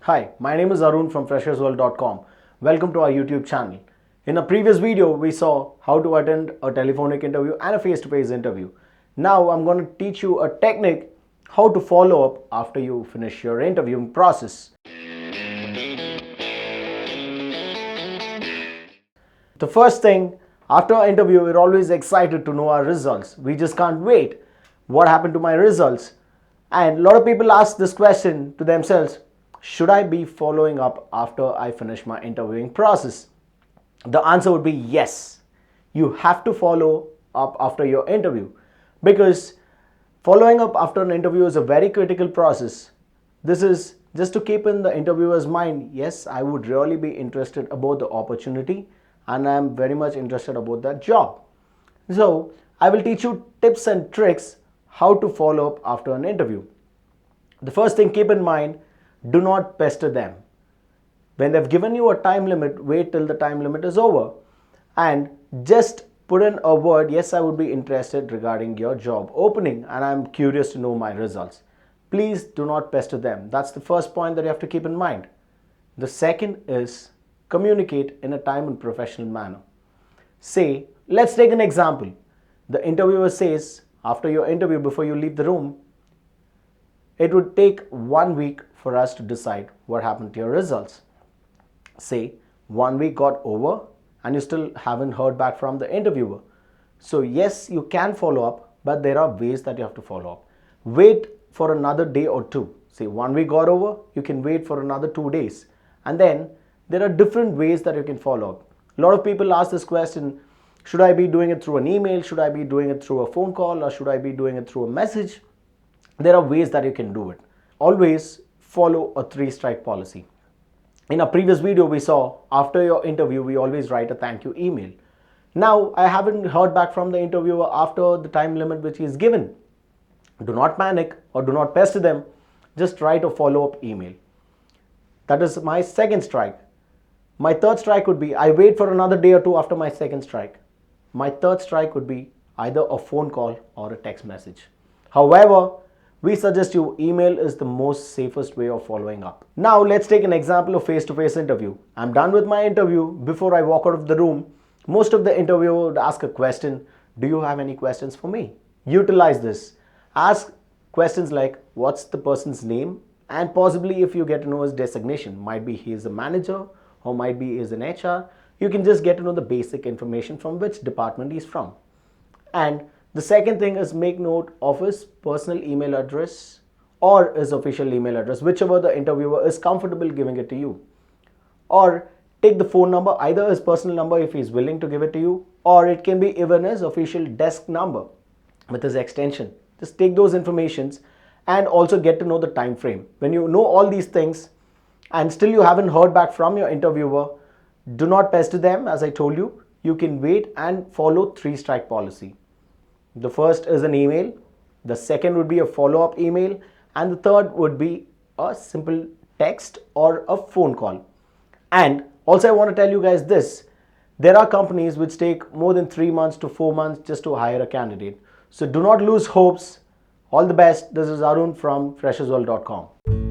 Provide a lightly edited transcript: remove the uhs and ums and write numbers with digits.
Hi, my name is Arun from freshersworld.com. Welcome to our YouTube channel. In a previous video, we saw how to attend a telephonic interview and a face-to-face interview. Now I'm going to teach you a technique how to follow up after you finish your interviewing process. The first thing, after our interview, we're always excited to know our results. We just can't wait. What happened to my results? And a lot of people ask this question to themselves, should I be following up after I finish my interviewing process? The answer would be yes. You have to follow up after your interview, because following up after an interview is a very critical process. This is just to keep in the interviewer's mind, yes, I would really be interested about the opportunity and I am very much interested about that job. So I will teach you tips and tricks how to follow up after an interview. The first thing, keep in mind, do not pester them. When they've given you a time limit, wait till the time limit is over and just put in a word, yes, I would be interested regarding your job opening and I'm curious to know my results. Please do not pester them. That's the first point that you have to keep in mind. The second is communicate in a time and professional manner. Say, let's take an example. The interviewer says, after your interview, before you leave the room, it would take 1 week for us to decide what happened to your results. Say 1 week got over and you still haven't heard back from the interviewer. So yes, you can follow up, but there are ways that you have to follow up. Wait for another day or two. Say 1 week got over, you can wait for another 2 days. And then there are different ways that you can follow up. A lot of people ask this question, should I be doing it through an email? Should I be doing it through a phone call? Or should I be doing it through a message? There are ways that you can do it. Always follow a 3-strike policy. In a previous video, we saw after your interview, we always write a thank you email. Now, I haven't heard back from the interviewer after the time limit which is given. Do not panic or do not pester them. Just write a follow-up email. That is my second strike. My third strike would be, I wait for another day or two after my second strike. My third strike would be either a phone call or a text message. However, we suggest you email is the most safest way of following up. Now let's take an example of face-to-face interview. I'm done with my interview. Before I walk out of the room, most of the interviewer would ask a question, do you have any questions for me? Utilize this. Ask questions like, what's the person's name? And possibly if you get to know his designation, might be he is a manager or might be he is an HR. You can just get to know the basic information from which department he's from. And the second thing is make note of his personal email address or his official email address, whichever the interviewer is comfortable giving it to you. Or take the phone number, either his personal number if he's willing to give it to you, or it can be even his official desk number with his extension. Just take those informations and also get to know the time frame. When you know all these things and still you haven't heard back from your interviewer, do not pester them. As I told you, you can wait and follow 3-strike policy. The first is an email, the second would be a follow-up email, and the third would be a simple text or a phone call. And also I want to tell you guys this, there are companies which take more than 3 months to 4 months just to hire a candidate. So do not lose hopes. All the best. This is Arun from freshersworld.com.